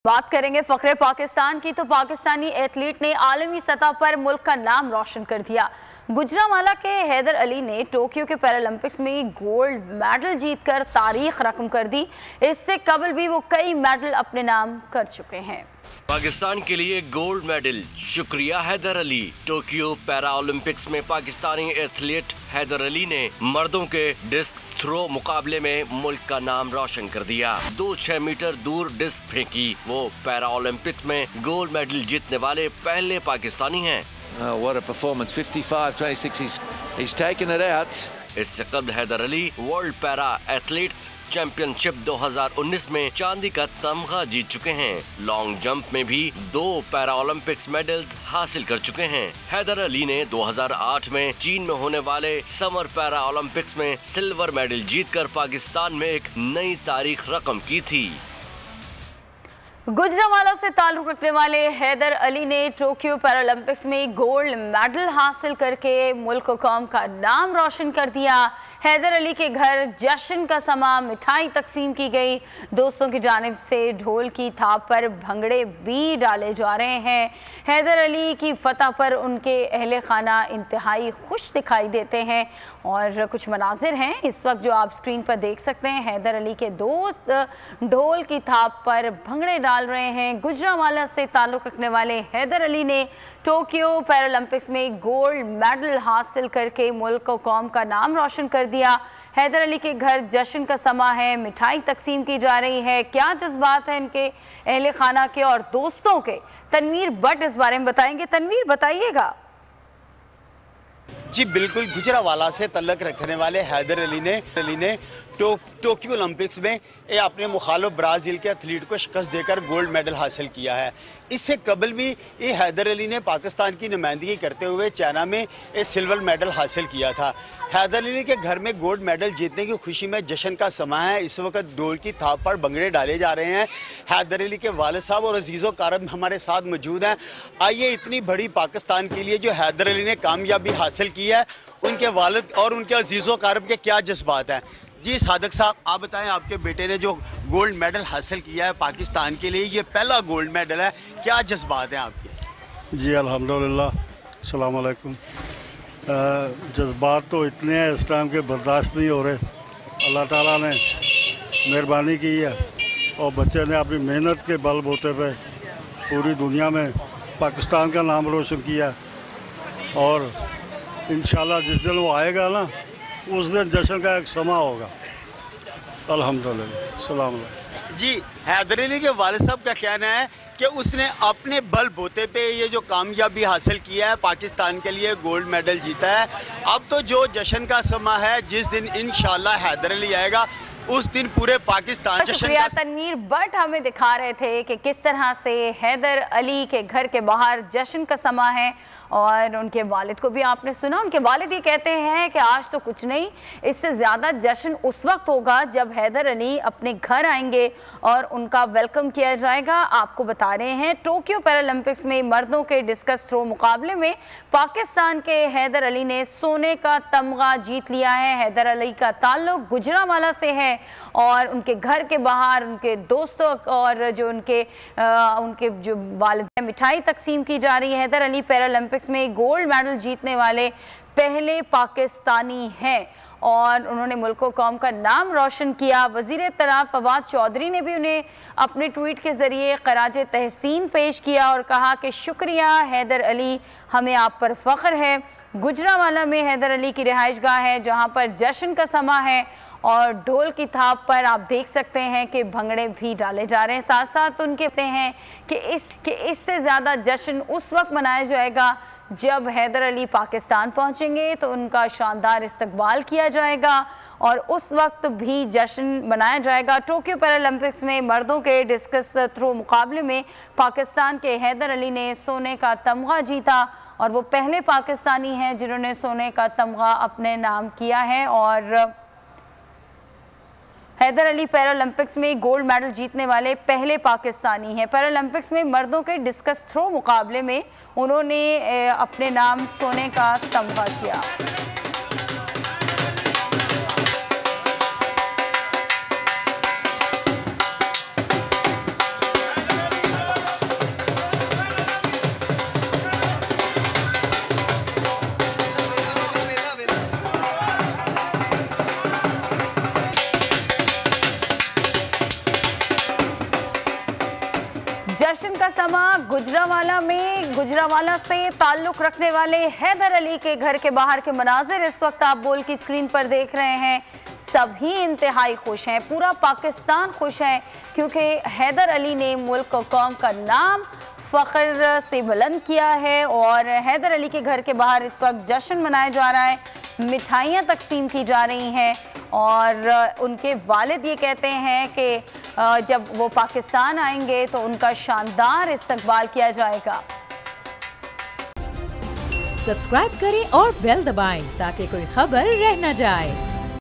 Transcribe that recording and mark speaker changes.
Speaker 1: बात करेंगे फखरे पाकिस्तान की, तो पाकिस्तानी एथलीट ने आलमी सतह पर मुल्क का नाम रोशन कर दिया। गुजरांवाला के हैदर अली ने टोक्यो के पैरालंपिक्स में गोल्ड मेडल जीतकर तारीख रकम कर दी। इससे कबल भी वो कई मेडल अपने नाम कर चुके हैं।
Speaker 2: पाकिस्तान के लिए गोल्ड मेडल, शुक्रिया Haider Ali. Tokyo para Olympics में पाकिस्तानी एथलीट हैदर अली ने मर्दों के डिस्क थ्रो मुकाबले में मुल्क का नाम रोशन कर दिया। 2-6 मीटर दूर डिस्क फेंकी। वो पैरा ओलंपिक्स में गोल्ड मेडल जीतने वाले पहले पाकिस्तानी हैं।
Speaker 3: What a performance, 55-26, he's taken it out.
Speaker 2: इससे कबल Haider Ali world para athletes championship 2019 में चांदी का तमगा जीत चुके हैं। लॉन्ग जंप में भी 2 पैरा ओलंपिक्स मेडल्स हासिल कर चुके हैं। हैदर अली ने 2008 में चीन में होने वाले समर पैरा ओलंपिक्स में सिल्वर मेडल जीतकर पाकिस्तान में एक नई तारीख रकम की थी।
Speaker 1: गुजरांवाला से ताल्लुक रखने वाले हैदर अली ने टोक्यो पैरालंपिक्स में गोल्ड मेडल हासिल करके मुल्क कौम का नाम रोशन कर दिया। हैदर अली के घर जश्न का समा, मिठाई तकसीम की गई। दोस्तों की जानिब से ढोल की थाप पर भंगड़े भी डाले जा रहे हैं। हैदर अली की फतह पर उनके अहले खाना इंतहाई खुश दिखाई देते हैं और कुछ मनाजिर हैं इस वक्त जो आप स्क्रीन पर देख सकते हैं। हैदर अली के दोस्त ढोल की थाप पर भंगड़े डाल रहे हैं। गुजरांवाला से ताल्लुक रखने वाले हैदर अली ने टोक्यो पैरालंपिक्स में गोल्ड मेडल हासिल करके मुल्क और कौम का नाम रोशन कर दिया। हैदर अली के घर जश्न का समा है, मिठाई तकसीम की जा रही है। क्या जज्बात हैं इनके अहले खाना के और दोस्तों के, तनवीर भट्ट इस बारे में बताएंगे। तनवीर, बताइएगा।
Speaker 4: जी बिल्कुल, गुजरांवाला से तल्लक रखने वाले हैदर अली ने टोक्यो ओलंपिक्स में अपने मुखालिफ ब्राज़ील के एथलीट को शिकस्त देकर गोल्ड मेडल हासिल किया है। इससे कबल भी ये हैदर अली ने पाकिस्तान की नुमाइंदगी करते हुए चाइना में सिल्वर मेडल हासिल किया था। हैदर अली के घर में गोल्ड मेडल जीतने की खुशी में जश्न का समा है। इस वक्त ढोल की थाप पर भंगड़े डाले जा रहे हैं। हैदर अली के वालिद साहब और अजीज़ो कारब हमारे साथ मौजूद हैं। आइए, इतनी बड़ी पाकिस्तान के लिए जो हैदर अली ने कामयाबी हासिल की है, उनके वालिद और उनके अजीज़ो कारब के क्या जज्बात हैं। जी सादक साहब, आप बताएं, आपके बेटे ने जो गोल्ड मेडल हासिल किया है पाकिस्तान के लिए, ये पहला गोल्ड मेडल है, क्या जज्बात हैं आपके?
Speaker 5: जी अल्हम्दुलिल्लाह, अस्सलाम वालेकुम। जज्बात तो इतने हैं इस टाइम के बर्दाश्त नहीं हो रहे। अल्लाह ताला ने मेहरबानी की है और बच्चे ने अपनी मेहनत के बलबूते पे पूरी दुनिया में पाकिस्तान का नाम रोशन किया और इंशाल्लाह जिस दिन वो आएगा ना, उस दिन जश्न का एक समा होगा। अल्हम्दुलिल्लाह, सलाम अलैकुम।
Speaker 4: जी, हैदर अली के वालिद साहब का कहना है कि उसने अपने बलबूते पे ये जो कामयाबी हासिल किया है, पाकिस्तान के लिए गोल्ड मेडल जीता है। अब तो जो जश्न का समा है, जिस दिन इंशाल्लाह हैदर अली आएगा उस दिन पूरे पाकिस्तान जश्न का।
Speaker 1: तनवीर भट्ट हमें दिखा रहे थे कि किस तरह से हैदर अली के घर के बाहर जश्न का समा है और उनके वालिद को भी आपने सुना। उनके वालिद ये कहते हैं कि आज तो कुछ नहीं, इससे ज़्यादा जश्न उस वक्त होगा जब हैदर अली अपने घर आएंगे और उनका वेलकम किया जाएगा। आपको बता रहे हैं, टोक्यो पैरालंपिक्स में मर्दों के डिस्कस थ्रो मुकाबले में पाकिस्तान के हैदर अली ने सोने का तमगा जीत लिया है। हैदर अली का ताल्लुक गुजरांवाला से है और उनके घर के बाहर उनके दोस्तों और जो उनके जो वालिद हैं, मिठाई तकसीम की जा रही है। हैदर अली पैरालंपिक्स में गोल्ड मेडल जीतने वाले पहले पाकिस्तानी हैं और उन्होंने मुल्क कौम का नाम रोशन किया। वज़ीर इत्तलात फवाद चौधरी ने भी उन्हें अपने ट्वीट के ज़रिए ख़राज तहसीन पेश किया और कहा कि शुक्रिया हैदर अली, हमें आप पर फ़ख्र है। गुजरांवाला में हैदर अली की रिहाइश गाह है जहाँ पर जश्न का समा है और ढोल की थाप पर आप देख सकते हैं कि भंगड़े भी डाले जा रहे हैं। साथ साथ उनके कहते हैं कि इससे ज़्यादा जश्न उस वक्त मनाया जाएगा जब हैदर अली पाकिस्तान पहुंचेंगे तो उनका शानदार इस्तकबाल किया जाएगा और उस वक्त भी जश्न मनाया जाएगा। टोक्यो पैरालंपिक्स में मर्दों के डिस्कस थ्रो मुकाबले में पाकिस्तान के हैदर अली ने सोने का तमगा जीता और वो पहले पाकिस्तानी हैं जिन्होंने सोने का तमगा अपने नाम किया है। और हैदर अली पैरालंपिक्स में गोल्ड मेडल जीतने वाले पहले पाकिस्तानी हैं। पैरालंपिक्स में मर्दों के डिस्कस थ्रो मुकाबले में उन्होंने अपने नाम सोने का तमगा किया। जश्न का समा गुजरावाला से ताल्लुक रखने वाले हैदर अली के घर के बाहर के मनाजिर इस वक्त आप बोल की स्क्रीन पर देख रहे हैं। सभी इंतहाई खुश हैं, पूरा पाकिस्तान खुश है, क्योंकि हैदर अली ने मुल्क और कौम का नाम फ़ख्र से बुलंद किया है। और हैदर अली के घर के बाहर इस वक्त जश्न मनाया जा रहा है, मिठाइयाँ तकसीम की जा रही हैं और उनके वालिद ये कहते हैं कि जब वो पाकिस्तान आएंगे तो उनका शानदार इस्तकबाल किया जाएगा।
Speaker 6: सब्सक्राइब करें और बेल दबाएं ताकि कोई खबर रह न जाए।